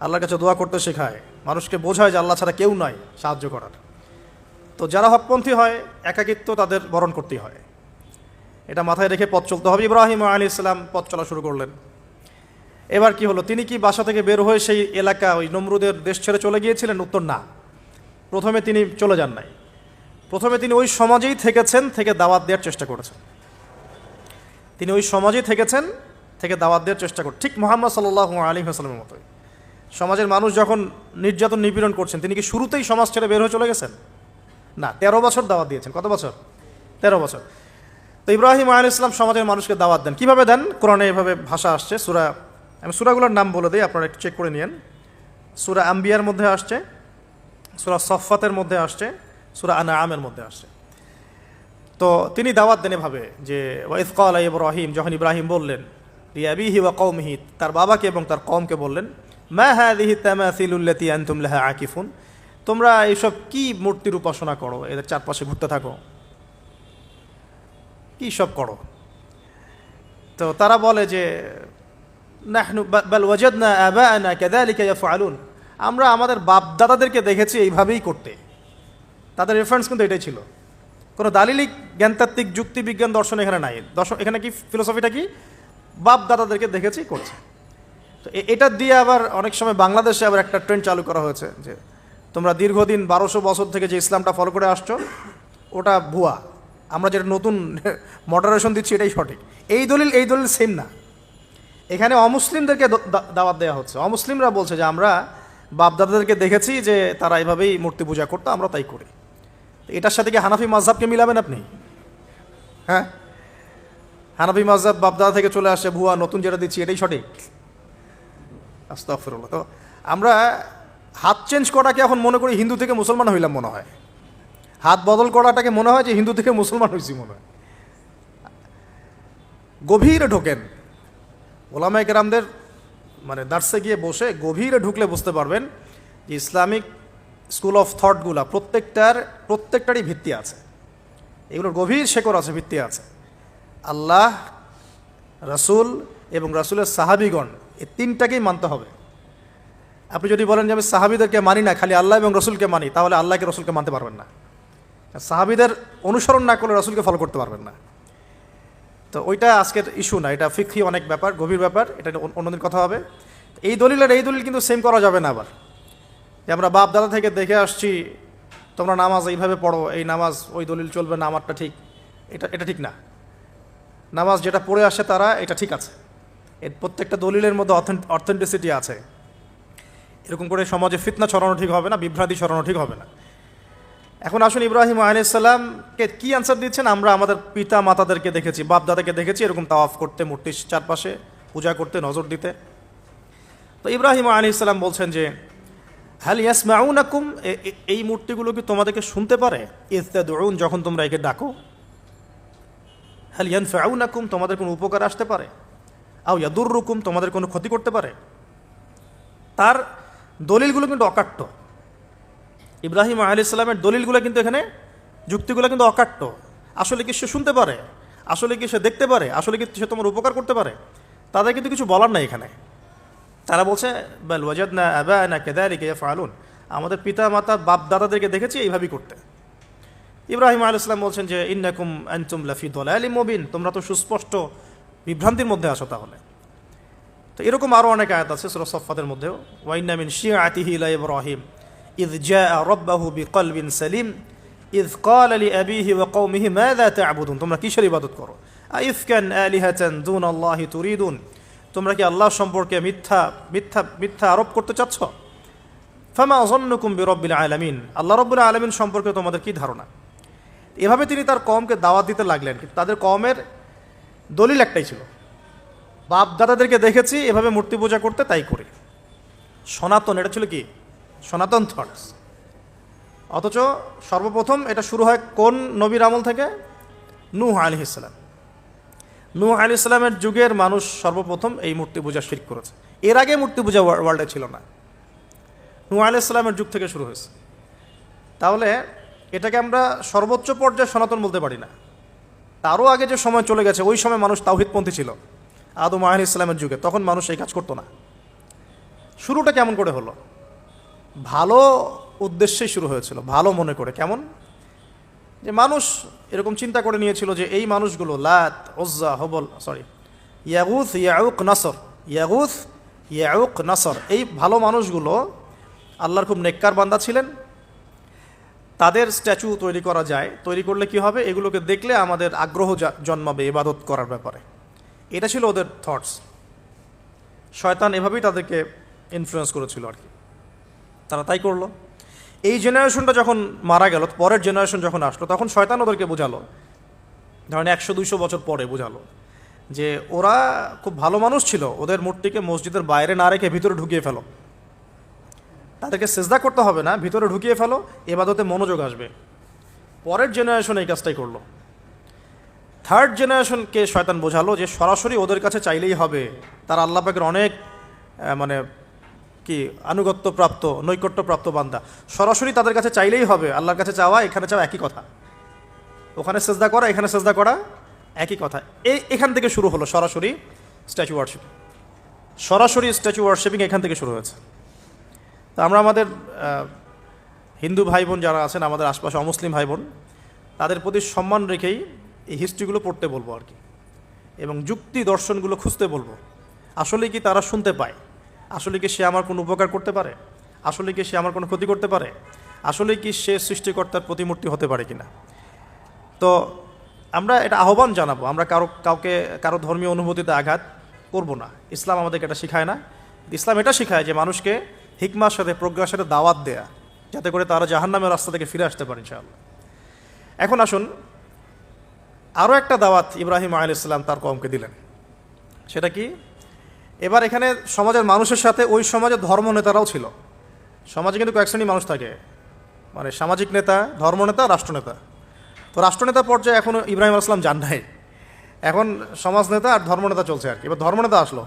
আল্লাহর কাছে দোয়া করতে শেখায়, মানুষকে বোঝায় যে আল্লাহ ছাড়া কেউ নয় সাহায্য করার। তো যারা হকপন্থী হয় একাকিত্ব তাদের বরণ করতে হয়, এটা মাথায় রেখে পথ চলতে হবে। ইব্রাহিম আলাইহিস সালাম পথ চলা শুরু করলেন। এবার কি হলো, তিনি কি বাসা থেকে বের হয়ে সেই এলাকা ওই নমরুদের দেশ ছেড়ে চলে গিয়েছিলেন? উত্তর না, প্রথমে তিনি চলে যান নাই। প্রথমে তিনি ওই সমাজেই থেকেছেন, থেকে দাওয়াত দেওয়ার চেষ্টা করেছেন। তিনি ওই সমাজেই থেকেছেন, থেকে দাওয়াত দেওয়ার চেষ্টা করেন, ঠিক মুহাম্মদ সাল্লাল্লাহু আলাইহি ওয়াসাল্লামের মতোই। সমাজের মানুষ যখন নির্যাতন নিপীড়ন করছেন, তিনি কি শুরুতেই সমাজ ছেড়ে বের হয়ে চলে গেছেন? না, 13 বছর দাওয়াত দিয়েছেন। কত বছর? 13 বছর। তো ইব্রাহিম আলাইহিস সালাম সমাজের মানুষকে দাওয়াত দেন। কিভাবে দেন? কোরআনে এভাবে ভাষা আসছে। আমি সূরাগুলোর নাম বলে দিই, আপনারা একটু চেক করে নিন। সূরা আম্বিয়ার মধ্যে আসছে, সূরা সফফাতের মধ্যে আসছে, সূরা আনআমের মধ্যে আসছে। তো তিনি দাওয়াত দেন এভাবে যে ওয়াইজ ক্বালা ইব্রাহিম, যখন ইব্রাহিম বললেন লিআবিহি ওয়া কওমিহি, তার বাবাকে এবং তার কওমকে বললেন, মা হাযিহি তামাসিলুল্লাতী আনতুম লাহা আকিফুন, তোমরা এইসব কি মূর্তির উপাসনা করো, এদের চারপাশে ঘুরতে থাকো, কি সব করো? তো তারা বলে যে নাহনু বাল ওয়াজাদনা আবাআনা কাযালিকা ইয়াফআলুন, আমরা আমাদের বাপ দাদাদেরকে দেখেছি এইভাবেই করতে। তাদের রেফারেন্স কিন্তু এটাই ছিল, কোনো দালিলিক জ্ঞানতাত্ত্বিক যুক্তি বিজ্ঞান দর্শন এখানে নাই। এখানে কি ফিলোসফিটা কি? বাপ দাদাদেরকে দেখেছি করছে। তো এটা দিয়ে আবার অনেক সময় বাংলাদেশে আবার একটা ট্রেন্ড চালু করা হয়েছে যে তোমরা দীর্ঘদিন 1200 বছর থেকে যে ইসলামটা ফলো করে আসছো ওটা ভুয়া, আমরা যেটা নতুন মডারেশন দিচ্ছি এটাই সঠিক। এই দলিল সেম না। এখানে অমুসলিমদেরকে দাওয়াত দেওয়া হচ্ছে। অমুসলিমরা বলছে যে আমরা বাপদাদাদেরকে দেখেছি যে তারা এইভাবেই মূর্তি পূজা করতো, আমরা তাই করি। এটার সাথে কি হানাফি মাযহাবকে মিলাবেন আপনি? হ্যাঁ, হানাফি মাযহাব বাপদাদা থেকে চলে আসে, ভুয়া, নতুন যেটা দিচ্ছি এটাই সঠিক। আস্তাগফিরুল্লাহ। তো আমরা হাত চেঞ্জ করাটাকে এখন মনে করি হিন্দু থেকে মুসলমান হইলাম মনে হয়, হাত বদল করাটাকে মনে হয় যে হিন্দু থেকে মুসলমান হয়েছি মনে হয়। গভীরে ঢোকেন, ওলামায়ে কেরামদের মানে দার্সে গিয়ে বসে গভীরে ঢুকলে বুঝতে পারবেন যে ইসলামিক স্কুল অফ থটগুলা প্রত্যেকটারই ভিত্তি আছে, এগুলোর গভীর শেকড় আছে, ভিত্তি আছে। আল্লাহ, রাসূল এবং রাসূলের সাহাবীগণ, এই তিনটাকেই মানতে হবে। আপনি যদি বলেন যে আমি সাহাবীদেরকে মানি না, খালি আল্লাহ এবং রসুলকে মানি, তাহলে আল্লাহকে রসুলকে মানতে পারবেন না। সাহাবীদের অনুসরণ না করলে রসুলকে ফলো করতে পারবেন না। তো ওইটা আজকের ইস্যু না, এটা ফিকহি অনেক ব্যাপার, গভীর ব্যাপার, এটা অন্যদিন কথা হবে। এই দলিল কিন্তু সেম করা যাবে না আবার, যে আমরা বাপ দাদা থেকে দেখে আসছি তোমরা নামাজ এইভাবে পড়ো, এই নামাজ ওই দলিল চলবে না, আমারটা ঠিক, এটা ঠিক না। নামাজ যেটা পড়ে আসে তারা এটা ঠিক আছে, এর প্রত্যেকটা দলিলের মধ্যে অথেন্টিসিটি আছে। এরকম করে সমাজে ফিতনা ছড়ানো ঠিক হবে না, বিভ্রান্তি ছড়ানো ঠিক হবে না। এখন আসুন ইব্রাহিম আলাইহিস সালামকে কি আনসার দিচ্ছেন? আমরা আমাদের পিতা মাতাদেরকে দেখেছি, বাপ দাদাকে দেখেছি এরকম তাওয়াফ করতে, মূর্তির চারপাশে পূজা করতে, নজর দিতে। তো ইব্রাহিম আলাইহিস সালাম বলছেন যে হাল ইয়াসমাউনাকুম, এই মূর্তিগুলো কি তোমাদেরকে শুনতে পারে? ইয তাদউন, যখন তোমরা একে ডাকো। হাল ইয়ানফাউনাকুম, তোমাদের কোনো উপকার আসতে পারে? আও ইয়াদুররুকুম, তোমাদের কোনো ক্ষতি করতে পারে? তার দলিলগুলো কিন্তু অকাট্য। ইব্রাহিম আলাইহিস সালামের দলিলগুলো কিন্তু এখানে, যুক্তিগুলো কিন্তু অকাট্য। আসলে কি সে শুনতে পারে? আসলে কি সে দেখতে পারে? আসলে কি সে তোমার উপকার করতে পারে? তাদের কিন্তু কিছু বলার নাই এখানে। তারা বলছে বাল ওয়াজাদনা আবাআনা কাযালিকা ইয়াফআলুন, আমাদের পিতা মাতা বাপ দাদাদেরকে দেখেছি এইভাবেই করতে। ইব্রাহিম আলাইহিস সালাম বলছেন যে ইন্নাকুম আনতুম লাফি দালালিম মুবিন, তোমরা তো সুস্পষ্ট বিভ্রান্তির মধ্যে আছো তাহলে। তো এরকম আরও অনেক আয়াত আছে সূরা সফফাতের মধ্যেও, ওয়া ইন্না মিন শিআতিহি লা ইব্রাহিম ইয জাআ রাব্বাহু বিকলবিন সালিম ইয ক্বালা লিআবিহি ওয়া কওমিহি মাযা তা'বুদুন, তোমরা কিসের ইবাদত করো? আইফকান আলিহাতান দুনাল্লাহি তুরিদুন, তোমরা কি আল্লাহ সম্পর্কে মিথ্যা আরোপ করতে চাচ্ছ? ফামা যান্নুকুম বিরাব্বিল আলামিন, আল্লাহ রাব্বুল আলামিন সম্পর্কে তোমাদের কি ধারণা? এভাবে তিনি তার কওমকে দাওয়াত দিতে লাগলেন, কিন্তু তাদের কওমের দলিল একটাই ছিল, বাপ দাদাদেরকে দেখেছি এভাবে মূর্তি পূজা করতে, তাই করি। সনাতন, এটা ছিল কি? সনাতন থটস। অথচ সর্বপ্রথম এটা শুরু হয় কোন নবীর আমল থেকে? নূহ আলাইহিস সালাম। নূহ আলাইহিস সালামের যুগের মানুষ সর্বপ্রথম এই মূর্তি পূজা শিরক করেছে। এর আগে মূর্তি পূজা ওয়ার্ল্ডে ছিল না, নূহ আলাইহিস সালামের যুগ থেকে শুরু হয়েছে। তাহলে এটাকে আমরা সর্বোচ্চ পর্যায়ে সনাতন বলতে পারি না। তারও আগে যে সময় চলে গেছে, ওই সময় মানুষ তাওহীদপন্থী ছিল, আদম আলাইহিস সালামের যুগে, তখন মানুষ এই কাজ করতো না। শুরুটা কেমন করে হলো? ভালো উদ্দেশ্যেই শুরু হয়েছিল, ভালো মনে করে। কেমন? যে মানুষ এরকম চিন্তা করে নিয়েছিল যে এই মানুষগুলো লাত, উজ্জা, হবল, ইয়াগুথ, ইয়াউক, নাসর, এই ভালো মানুষগুলো আল্লাহর খুব নেককার বান্দা ছিলেন। তাদের স্ট্যাচু তৈরি করা যায়, তৈরি করলে কি হবে, এগুলোকে দেখলে আমাদের আগ্রহ জন্মাবে ইবাদত করার ব্যাপারে। এটা ছিল ওদের থটস। শয়তান এভাবেই তাদেরকে ইনফ্লুয়েন্স করেছিল আর কি, তারা তাই করলো। এই জেনারেশনটা যখন মারা গেল, পরের জেনারেশন যখন আসলো, তখন শয়তান ওদেরকে বোঝালো, ধরেন 100-200 বছর পরে বোঝালো যে ওরা খুব ভালো মানুষ ছিল, ওদের মূর্তিকে মসজিদের বাইরে না রেখে ভিতরে ঢুকিয়ে ফেলো, তাদেরকে সেজদা করতে হবে না, ভিতরে ঢুকিয়ে ফেলো, এবাদতে মনোযোগ আসবে। পরের জেনারেশন এই কাজটাই করলো। থার্ড জেনারেশনকে শয়তান বোঝালো যে সরাসরি ওদের কাছে চাইলেই হবে, তারা আল্লাহ পাকের অনেক মানে কি আনুগত্যপ্রাপ্ত নৈকট্যপ্রাপ্ত বান্দা, সরাসরি তাদের কাছে চাইলেই হবে। আল্লাহর কাছে চাওয়া এখানে চাওয়া একই কথা, ওখানে সেজদা করা এখানে সেজদা করা একই কথা। এখান থেকে শুরু হলো সরাসরি স্ট্যাচু ওয়ার্শিপ। সরাসরি স্ট্যাচু ওয়ার্শিপিং এখান থেকে শুরু হয়েছে। তো আমরা আমাদের হিন্দু ভাই বোন যারা আছেন, আমাদের আশপাশে অমুসলিম ভাই বোন, তাদের প্রতি সম্মান রেখেই এই হিস্ট্রিগুলো পড়তে বলবো আর কি, এবং যুক্তি দর্শনগুলো খুঁজতে বলবো। আসলে কি তারা শুনতে পায়, আসলে কি সে আমার কোনো উপকার করতে পারে, আসলে কি সে আমার কোনো ক্ষতি করতে পারে, আসলে কি সে সৃষ্টিকর্তার প্রতিমূর্তি হতে পারে কিনা। তো আমরা এটা আহ্বান জানাবো, আমরা কারো ধর্মীয় অনুভূতিতে আঘাত করব না। ইসলাম আমাদেরকে এটা শেখায় না। ইসলাম এটা শেখায় যে মানুষকে হিকমার সাথে প্রজ্ঞার সাথে দাওয়াত দেয়া, যাতে করে তারা জাহান্নামের রাস্তা থেকে ফিরে আসতে পারে ইনশাআল্লাহ। এখন আসুন, আরও একটা দাওয়াত ইব্রাহিম আলাইহিস সালাম তার কওমকে দিলেন। সেটা কি? এবার এখানে সমাজের মানুষের সাথে ওই সমাজের ধর্ম নেতারাও ছিল। সমাজে কিন্তু কয়েক শ্রেণীর মানুষ থাকে, মানে সামাজিক নেতা, ধর্মনেতা, রাষ্ট্রনেতা। তো রাষ্ট্রনেতা পর্যায়ে এখন ইব্রাহিম আলাইহিস সালাম যান নাই, এখন সমাজ নেতা আর ধর্মনেতা চলছে আর কি। এবার ধর্মনেতা আসলো,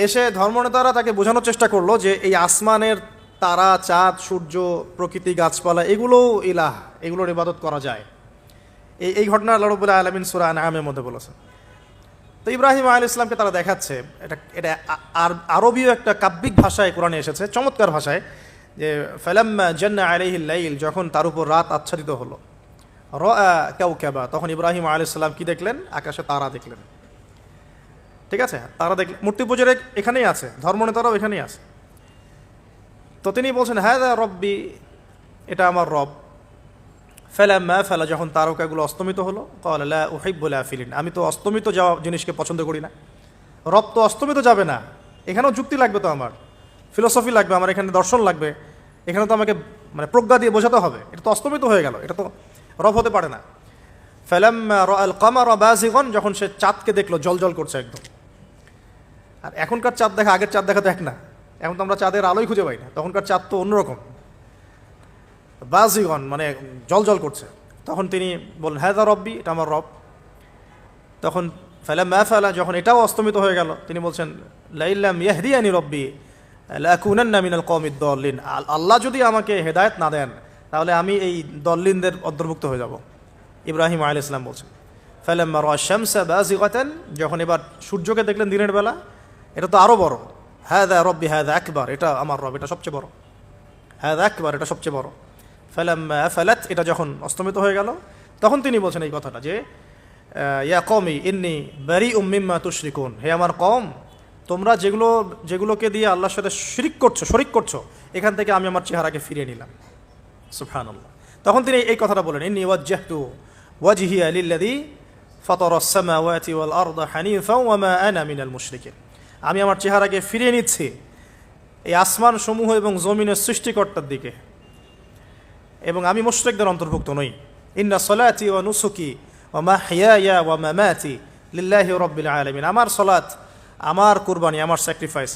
এসে ধর্মনেতারা তাকে বোঝানোর চেষ্টা করলো যে এই আসমানের তারা, চাঁদ, সূর্য, প্রকৃতি, গাছপালা, এগুলোও ইলাহ, এগুলোর ইবাদত করা যায়। এই ঘটনা আল্লাহ রাব্বুল আলামিন সূরা আনআমের মধ্যে বলেছেন। তো ইব্রাহিম আলাইহিস সালামকে তারা দেখাচ্ছে, এটা আরবীয় একটা কাব্যিক ভাষায় কোরআনে এসেছে, চমৎকার ভাষায়, যে ফালাম্মা জান্না আলাইহিল লাইল, যখন তার উপর রাত আচ্ছাদিত হলো, রাআ কাওকাবা, তখন ইব্রাহিম আলাইহিস সালাম কি দেখলেন? আকাশে তারা দেখলেন। ঠিক আছে, তারা দেখলেন। মূর্তি পূজার এখানেই আছে, ধর্মনেতারাও এখানেই আছে। তো তিনি বলছেন হাযা রব্বি, এটা আমার রব। ফালাম্মা ফালা, যখন তারকাগুলো অস্তমিত হলো, ক্বালা লা উহিব্বুল আফিলিন, আমি তো অস্তমিত যাওয়া জিনিসকে পছন্দ করি না। রব তো অস্তমিত যাবে না, এখানেও যুক্তি লাগবে, তো আমার ফিলোসফি লাগবে, আমার এখানে দর্শন লাগবে, এখানে তো আমাকে মানে প্রজ্ঞা দিয়ে বোঝাতে হবে। এটা তো অস্তমিত হয়ে গেল, এটা তো রব হতে পারে না। ফালাম্মা রাআল কামারা বাযিগান, যখন সে চাঁদকে দেখলো জলজল করছে একদম। আর এখনকার চাঁদ দেখা আগের চাঁদ দেখা তো এক না, এখন তো আমরা চাঁদের আলোই খুঁজে পাই না, তখনকার চাঁদ তো অন্যরকম। বাযিগান মানে জলজল করছে। তখন তিনি বললেন হাযা রব্বি, এটা আমার রব। তখন ফালাম্মা ফালা, যখন এটাও অস্তমিত হয়ে গেল, তিনি বলছেন লাইল্লাম ইয়াহদিয়ানি রব্বি লাকুনান্না মিনাল কওমিদ দাল্লিন, আল্লাহ যদি আমাকে হেদায়েত না দেন তাহলে আমি এই দল্লিনদের অন্তর্ভুক্ত হয়ে যাব। ইব্রাহিম আলাইহিস সালাম বলছেন ফালাম্মা রাআ শামসা বাযিগাতান, যখন এবার সূর্যকে দেখলেন দিনের বেলা, এটা তো আরও বড়। হাযা রব্বি হাযা আকবার, এটা আমার রব, এটা সবচেয়ে বড়। হাযা আকবার, এটা সবচেয়ে বড়। ফালাম্মা আফালাত, এটা যখন অস্তমিত হয়ে গেল, তখন তিনি বলছেন এই কথাটা যে ইয়া কওমি ইন্নী বারিউম মিম্মা তুশরিকুন, হে আমার কওম, তোমরা যেগুলোকে দিয়ে আল্লাহর সাথে শরিক করছো, এখান থেকে আমি আমার চেহারাকে ফিরিয়ে নিলাম। সুবহানাল্লাহ। তখন তিনি এই কথাটা বলেন ইন্নী ওয়াজ্জাহতু ওয়াজহিয়া লিল্লাযী ফাতারাস সামাওয়াতি ওয়াল আরদা হানিফাও ওয়া মা আনা মিনাল মুশরিকিন, আমি আমার চেহারাকে ফিরিয়ে নিচ্ছি এই আসমান সমূহ এবং জমিনের সৃষ্টিকর্তার দিকে, এবং আমি মুশরিকদের অন্তর্ভুক্ত নই। ইন্না সলাতি ওয়া নুসুকি ওয়া মাহইয়ায়া ওয়া মামাতি লিল্লাহি রাব্বিল আলামিন, আমার সলাত, আমার কুরবানি, আমার স্যাক্রিফাইস,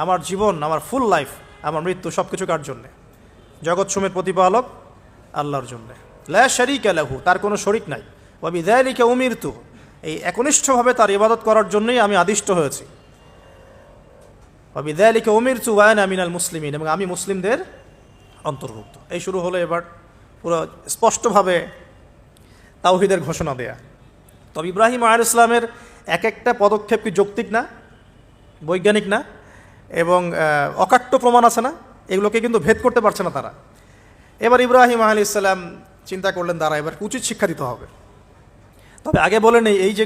আমার জীবন, আমার ফুল লাইফ, আমার মৃত্যু, সব কিছু কার জন্যে? জগৎসমূহের প্রতিপালক আল্লাহর জন্যে। লা শারীকা লাহু, তার কোনো শরিক নাই। ওয়া বিযালিকা উমিরতু, এই একনিষ্ঠভাবে তার ইবাদত করার জন্যই আমি আদিষ্ট হয়েছি। ওয়া বিযালিকা উমিরতু ওয়া আনা মিনাল মুসলিমিন, এবং আমি মুসলিমদের অন্তর্ভুক্ত। এই শুরু হলো এবার পুরো স্পষ্টভাবে তাওহীদের ঘোষণা দেয়া। তবে ইব্রাহিম আলাইহিস সালামের এক একটা পদক্ষেপ কি যৌক্তিক না, বৈজ্ঞানিক না, এবং অকাট্য প্রমাণ আছে না, এগুলোকে কিন্তু ভেদ করতে পারছে না তারা। এবার ইব্রাহিম আলাইহিস সালাম চিন্তা করলেন তারা এবার উচিত শিক্ষা দিতে হবে। তবে আগে বলে নেই, এই যে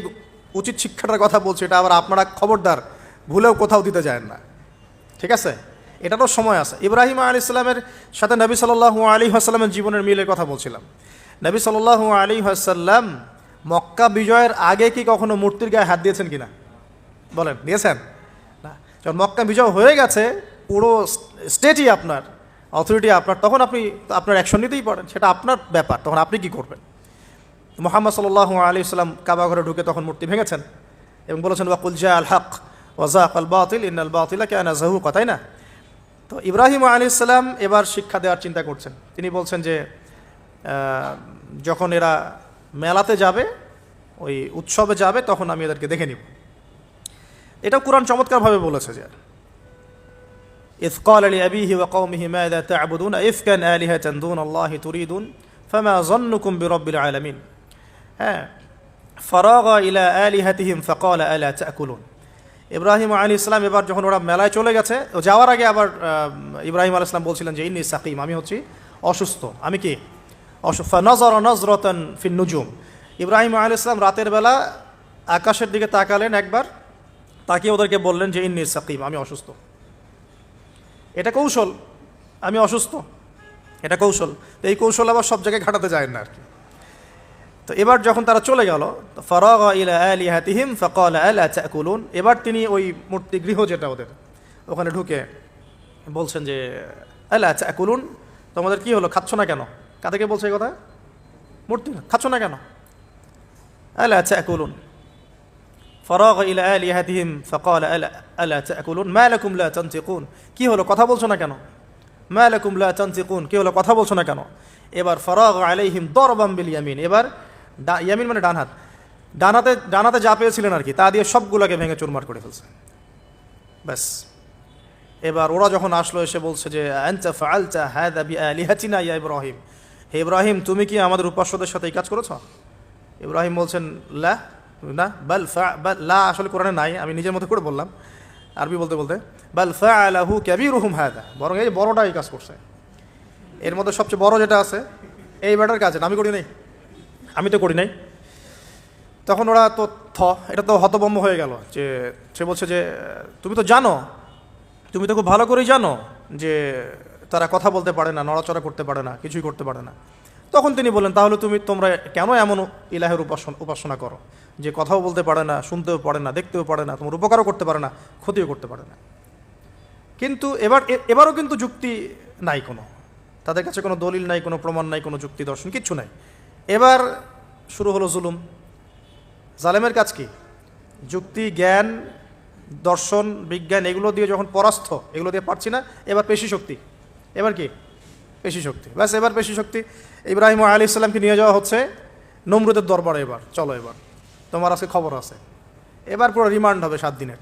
উচিত শিক্ষাটার কথা বলছে, এটা আবার আপনারা খবরদার ভুলেও কোথাও দিতে যায় না, ঠিক আছে? এটারও সময় আছে। ইব্রাহিম আলাইহিস সালামের সাথে নবী সাল্লাল্লাহু আলাইহি ওয়াসাল্লামের জীবনের মিলের কথা বলছিলাম। নবী সাল্লাল্লাহু আলাইহি ওয়াসাল্লাম মক্কা বিজয়ের আগে কি কখনো মূর্তির গায়ে হাত দিয়েছেন কিনা বলেন? দিয়েছেন না। যখন মক্কা বিজয় হয়ে গেছে, পুরো স্টেটই আপনার, অথরিটি আপনার, তখন আপনি আপনার অ্যাকশন নিতেই পারেন, সেটা আপনার ব্যাপার, তখন আপনি কি করবেন। মুহাম্মদ সাল্লাল্লাহু আলাইহি ওয়াসাল্লাম কাবা ঘরে ঢুকে তখন মূর্তি ভেঙেছেন এবং বলেছেন ওয়াকুল জা আল হক ওয়াজাক আল বাতিল ইন্নাল বাতিলা কানা যাহুকা, তাই না? তো ইব্রাহিম আলাইহিস সালাম এবার শিক্ষা দেওয়ার চিন্তা করছেন। তিনি বলছেন যে যখন এরা মেলাতে যাবে, ওই উৎসবে যাবে, তখন আমি এদেরকে দেখে নিব। এটা কুরআন চমৎকারভাবে বলেছে যে ইয ক্বালা লিআবিহি ওয়া কওমিহি মাযা তা'বুদুন ইফকান আলিহাতান দুনাল্লাহি তুরিদুন ফামা যান্নুকুম বিরাব্বিল আলামিন। হ্যাঁ, ফারাগা ইলা আলিহাতিহিম ফাকালা আলা তা'কুলুন। ইব্রাহিম আলাইহিস সালাম এবার যখন ওরা মেলায় চলে গেছে, যাওয়ার আগে আবার ইব্রাহিম আলাইহিস সালাম বলছিলেন যে ইন্নী সাকিম, আমি হচ্ছি অসুস্থ। আমি কি অসুস্থ? ফানাযারা নাযরাতান ফিন নুজুম। ইব্রাহিম আলাইহিস সালাম রাতের বেলা আকাশের দিকে তাকালেন একবার, তাকিয়ে ওদেরকে বললেন যে ইন্নী সাকিম, আমি অসুস্থ। এটা কৌশল, আমি অসুস্থ, এটা কৌশল। তো এই কৌশল আবার সব জায়গায় ঘাটাতে যায় না আর কি। তো এবার যখন তারা চলে গেল, ফারাগা ইলা আলিহাতিহিম ফাকালা আলা তা'কুলুন, এবার তিনি ওই মূর্তি গৃহ যেটা ওদের, ওখানে ঢুকে বলছেন যে আলা তা'কুলুন, তোমাদের কি হলো, খাচ্ছ না কেন? কাদেরকে বলছে এই কথা? মূর্তি, খাচ্ছ না কেন? আলা তা'কুলুন। ফারাগা ইলা আলিহাতিহিম ফাকালা আলা তা'কুলুন মা লাকুম লা তানতিকুন, কি হলো, কথা বলছো না কেন? মা লাকুম লা তানতিকুন, কি হলো, কথা বলছো না কেন? এবার ফারাগা আলাইহিম দরবাম বিল ইয়ামিন, এবার ইয়ামিন মানে ডান হাত, ডানাতে যা পেয়েছিলেন আর কি, তা দিয়ে সবগুলোকে ভেঙে চুরমার করে ফেলছে। ব্যাস, এবার ওরা যখন আসলো এসে বলছে যে আনতা ফাআলতা হাযা বিআলিহাতিনা ইয়া ইব্রাহিম, হে ইব্রাহিম, তুমি কি আমাদের উপাস্যদের সাথে এই কাজ করেছো? ইব্রাহিম বলছেন লা, না, বাল লা আসলে কোরআনে নাই, আমি নিজের মতো করে বললাম আরবি বলতে বলতে। বাল ফাআলাহু কাবীরুহুম হাযা, বরং এই বড়টা এই কাজ করছে। এর মধ্যে সবচেয়ে বড় যেটা আছে এই ব্যাটার কাজ, আমি করি নাই, আমি তো করি নাই। তখন ওরা তো এটা তো হতভম্ব হয়ে গেল, যে সে বলছে যে তুমি তো জানো, তুমি তো খুব ভালো করেই জানো যে তারা কথা বলতে পারে না, নড়াচড়া করতে পারে না, কিছুই করতে পারে না। তখন তিনি বললেন তাহলে তোমরা কেন এমন ইলাহের উপাসনা করো যে কথাও বলতে পারে না, শুনতেও পারে না, দেখতেও পারে না, তোমার উপকারও করতে পারে না, ক্ষতিও করতে পারে না। কিন্তু এবারও কিন্তু যুক্তি নাই, কোনো তাদের কাছে কোনো দলিল নাই, কোনো প্রমাণ নাই, কোনো যুক্তি দর্শন কিচ্ছু নাই। এবার শুরু হলো জুলুম। জালেমের কাজ কি? যুক্তি, জ্ঞান, দর্শন, বিজ্ঞান এগুলো দিয়ে যখন পরাস্ত, এগুলো দিয়ে পারছি না, এবার পেশি শক্তি। এবার কি? পেশি শক্তি। ব্যাস, এবার পেশি শক্তি। ইব্রাহিম আলাইহিস সালামকে নিয়ে যাওয়া হচ্ছে নমরুদের দরবারে। এবার চলো, এবার তোমার আজকে খবর আছে। এবার পুরো রিমান্ড হবে 7 দিনের।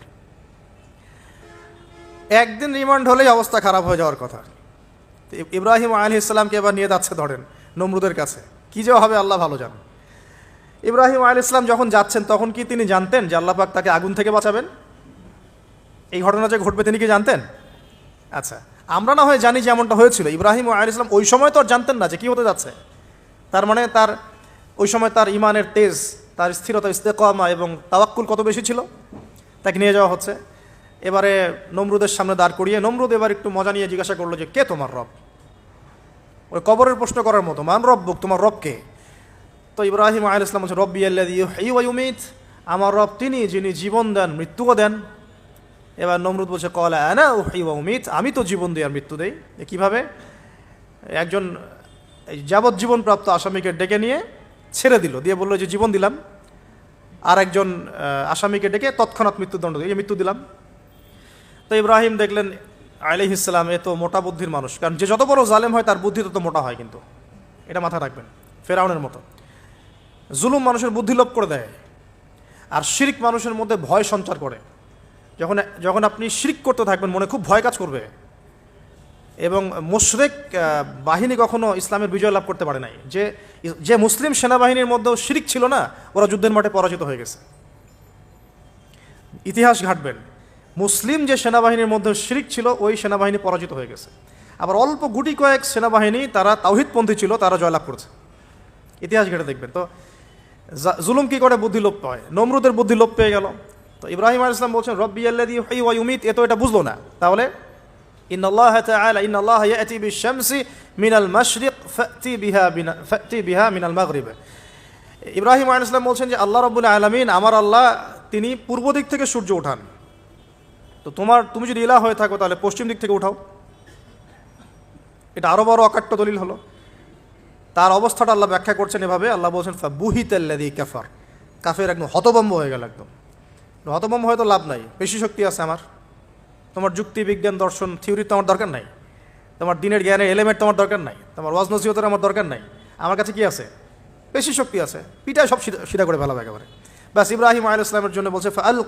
একদিন রিমান্ড হলেই অবস্থা খারাপ হয়ে যাওয়ার কথা। ইব্রাহিম আলাইহিস সালামকে এবার নিয়ে যাচ্ছে ধরেন নমরুদের কাছে, কি যে হবে আল্লাহ ভালো জানেন। ইব্রাহিম আলাইহিস সালাম যখন যাচ্ছেন তখন কি তিনি জানতেন যে আল্লাহ পাক তাকে আগুন থেকে বাঁচাবেন? এই ঘটনা যে ঘটবে তিনি কি জানতেন? আচ্ছা, আমরা না হয় জানি যে এমনটা হয়েছিল। ইব্রাহিম আলাইহিস সালাম ওই সময় তো আর জানতেন না যে কি হতে যাচ্ছে। তার মানে তার ওই সময় তার ইমানের তেজ, তার স্থিরতা, ইস্তেকামা এবং তাওয়াক্কুল কত বেশি ছিল। তাকে নিয়ে যাওয়া হচ্ছে। এবারে নমরুদের সামনে দাঁড় করিয়ে নমরুদ এবার একটু মজা নিয়ে জিজ্ঞাসা করলো যে কে তোমার রব? ওই কবরের প্রশ্ন করার মতো, মান রব্বুক, তোমার রব কে? তো ইব্রাহিম আলাইহিস সালাম বলছেন রব্বি আল্লাযী ইউহয়ী ওয়া ইউমীত, আমার রব তিনি যিনি জীবন দেন মৃত্যুও দেন। এবার নমরুদ বলছে ক্বালা আনা উহয়ী ওয়া উমীত, আমি তো জীবন দিই আর মৃত্যু দেই। কিভাবে? একজন যাবজ্জীবন প্রাপ্ত আসামিকে ডেকে নিয়ে ছেড়ে দিল, দিয়ে বললো যে জীবন দিলাম। আর একজন আসামিকে ডেকে তৎক্ষণাৎ মৃত্যুদণ্ড দিয়ে মৃত্যু দিলাম। তো ইব্রাহিম দেখলেন আলাইহিস সালাম এ তো মোটা বুদ্ধির মানুষ, কারণ যে যত বড় জালেম হয় তার বুদ্ধি তত মোটা হয়, কিন্তু এটা মাথায় রাখবেন। ফেরাউনের মতো জুলুম মানুষের বুদ্ধি লোপ করে দেয়, আর শিরক মানুষের মধ্যে ভয় সঞ্চার করে। যখন আপনি শিরক করতে থাকবেন মনে খুব ভয় কাজ করবে। এবং মুশরিক বাহিনী কখনো ইসলামের বিজয় লাভ করতে পারে নাই। যে মুসলিম সেনাবাহিনীর মধ্যেও শিরক ছিল না, ওরা যুদ্ধের মাঠে পরাজিত হয়ে গেছে। ইতিহাস ঘাটবেন, মুসলিম যে সেনাবাহিনীর মধ্যে শিরক ছিল ওই সেনাবাহিনী পরাজিত হয়ে গেছে। আবার অল্প গুটি কয়েক সেনাবাহিনী তারা তাওহীদপন্থী ছিল, তারা জয়লাভ করেছে। ইতিহাস ঘেটে দেখবেন। তো জুলুম কি করে? বুদ্ধি লোপ পায়। নমরুদের বুদ্ধি লোপ পেয়ে গেল। তো ইব্রাহিম আলাইহিস সালাম বলছেন রব্বি আল্লাযী ইউহয়ী ওয়া ইউমীত, এ তো এটা বুঝলো না। তাহলে ইন্নাল্লাহা তাআলা ইন্নাল্লাহা ইয়াতি বিশ-শামসি মিনাল মাশরিক ফাতি বিহা মিনাল মাগরিব। ইব্রাহিম আলাইহিস সালাম বলছেন যে আল্লাহ রাব্বুল আলামিন, আমার আল্লাহ, তিনি পূর্ব দিক থেকে সূর্য ওঠান। তো তুমি যদি ইলাহ হয়ে থাকো তাহলে পশ্চিম দিক থেকে উঠাও। এটা আরো বড় অকাট্য দলিল হলো। তার অবস্থাটা আল্লাহ ব্যাখ্যা করছেন এভাবে, আল্লাহ বলছেন ফাবুহিতাল্লাযী কাফার, কাফের একদম হতভম্ব হয়ে গেল। একদম হতভম্ব হয়তো লাভ নাই, বেশি শক্তি আছে আমার, তোমার যুক্তি বিজ্ঞান দর্শন থিওরি তো আমার দরকার নাই, তোমার দিনের জ্ঞানের এলিমেন্ট তোমার দরকার নাই, তোমার ওয়াজ নসিহতের আমার দরকার নাই, আমার কাছে কি আছে? বেশি শক্তি আছে, পিটায় সব সিধা করে ফেলাবে একেবারে। ব্যাস ইব্রাহিম আলাইহিস সালামের জন্য বলছে ফাআল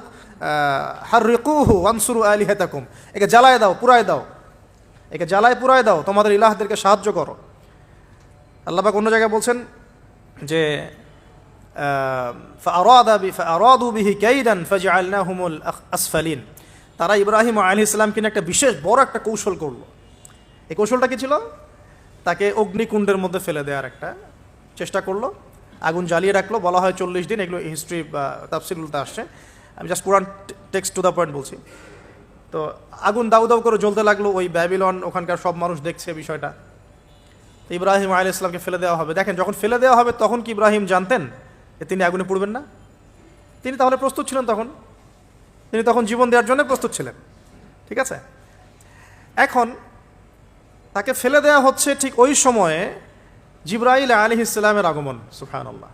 হাররিকুহু ওয়ানসুরু আলিহাতাকুম, একে জ্বালায় দাও, পুরায় দাও, একে জ্বালায় পুরায় দাও, তোমাদের ইলাহদেরকে সাহায্য করো। আল্লাহ পাক অন্য জায়গায় বলছেন যে ফাআরাদু বিহি কাইদান ফাজআলনাহুমুল আসফালিন, তারা ইব্রাহিম আলাইহিস সালাম কিনা একটা বিশেষ বড় একটা কৌশল করলো। এই কৌশলটা কি ছিল? তাকে অগ্নিকুণ্ডের মধ্যে ফেলে দেওয়ার একটা চেষ্টা করলো, আগুন জ্বালিয়ে রাখলো, বলা হয় 40 দিন, এগুলো হিস্ট্রি বা তাফসীরগুলোতে আসছে, আমি জাস্ট পুরান টেক্সট টু দ্য পয়েন্ট বলছি। তো আগুন দাউ দাউ করে জ্বলতে লাগলো, ওই ব্যাবিলন ওখানকার সব মানুষ দেখছে বিষয়টা। ইব্রাহিম আলাইহিস সালামকে ফেলে দেওয়া হবে। দেখেন, যখন ফেলে দেওয়া হবে তখন কি ইব্রাহিম জানতেন যে তিনি আগুনে পড়বেন না? তিনি তাহলে প্রস্তুত ছিলেন, তিনি তখন জীবন দেওয়ার জন্য প্রস্তুত ছিলেন। ঠিক আছে, এখন তাকে ফেলে দেওয়া হচ্ছে, ঠিক ওই সময়ে জিবরাইল আলাইহিস সালামের আগমন। সুবহানাল্লাহ।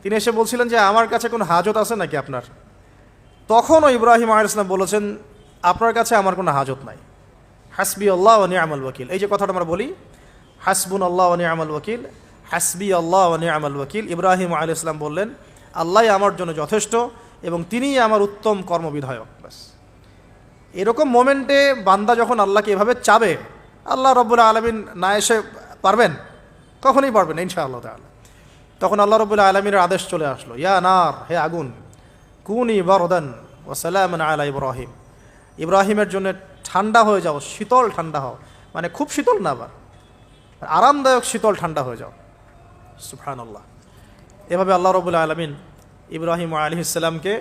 তিনি এসে বলছিলেন যে আমার কাছে কোনো হাজত আছে নাকি আপনার? তখনও ইব্রাহিম আলাইহিস সালাম বলেছেন আপনার কাছে আমার কোনো হাজত নাই। হাসবি আল্লাহ ওয়া নি'মাল ওয়াকিল, এই যে কথাটা আমরা বলি হাসবুনাল্লাহ ওয়া নি'মাল ওয়াকিল, হাসবি আল্লাহ ওয়া নি'মাল ওয়াকিল, ইব্রাহিম আলাইহিস সালাম বললেন আল্লাহই আমার জন্য যথেষ্ট এবং তিনিই আমার উত্তম কর্মবিধায়ক। ব্যাস, এরকম মোমেন্টে বান্দা যখন আল্লাহকে এভাবে চাবে, আল্লাহ রাব্বুল আলামিন না এসে পারবেন? কখনোই পারবেন ইনশাআল্লাহ তাআলা। তখন আল্লাহ রাব্বুল আলামিনের আদেশ চলে আসলো, ইয়া নার, হে আগুন, কুনি বারদান ওয়া সালামান আলা ইব্রাহিম, ইব্রাহিমের জন্য ঠান্ডা হয়ে যাও, শীতল ঠান্ডা হও, মানে খুব শীতল না, আবার আরামদায়ক শীতল ঠান্ডা হয়ে যাও। সুবহানাল্লাহ। এভাবে আল্লাহ রাব্বুল আলামিন ইব্রাহিম আলাইহিস সালামকে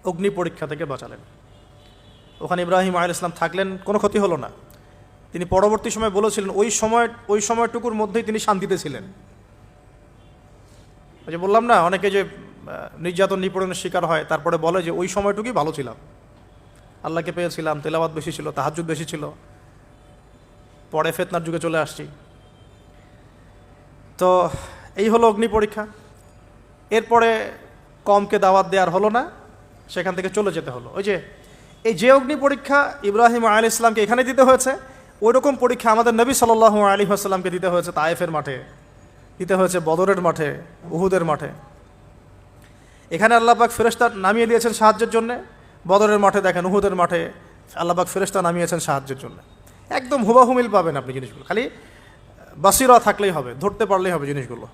অগ্নি পরীক্ষা থেকে বাঁচালেন। ওখানে ইব্রাহিম আলাইহিস সালাম থাকলেন, কোনো ক্ষতি হলো না। তিনি পরবর্তী সময় বলেছিলেন ওই সময়টুকুর মধ্যেই তিনি শান্তিতে ছিলেন। ওই যে বললাম না, অনেকে যে নির্যাতন নিপীড়নের শিকার হয় তারপরে বলে যে ওই সময়টুকুই ভালো ছিলাম, আল্লাহকে পেয়েছিলাম, তেলাওয়াত বেশি ছিল, তাহাজ্জুদ বেশি ছিল, পরে ফিতনার যুগে চলে আসছি। তো এই হলো অগ্নি পরীক্ষা। এরপরে কমকে দাওয়াত দেওয়ার হলো না, সেখান থেকে চলে যেতে হলো। এই যে অগ্নি পরীক্ষা ইব্রাহিম আলাইহিস সালামকে এখানে দিতে হয়েছে, ওই রকম পরীক্ষা আমাদের নবী সাল্লাল্লাহু আলাইহি ওয়াসাল্লামকে দিতে হয়েছে তায়েফের মাঠে, দিতে হয়েছে বদরের মাঠে, উহুদের মাঠে। এখানে আল্লাহ পাক ফেরেশতা নামিয়ে দিয়েছেন সাহায্যের জন্য, বদরের মাঠে দেখেন, উহুদের মাঠে আল্লাহ পাক ফেরেশতা নামিয়েছেন সাহায্যের জন্য। একদম হুবাহু মিল পাবেন আপনি জিনিসগুলো, খালি বাসিরা থাকলেই হবে, ধরতে পারলেই হবে জিনিসগুলো।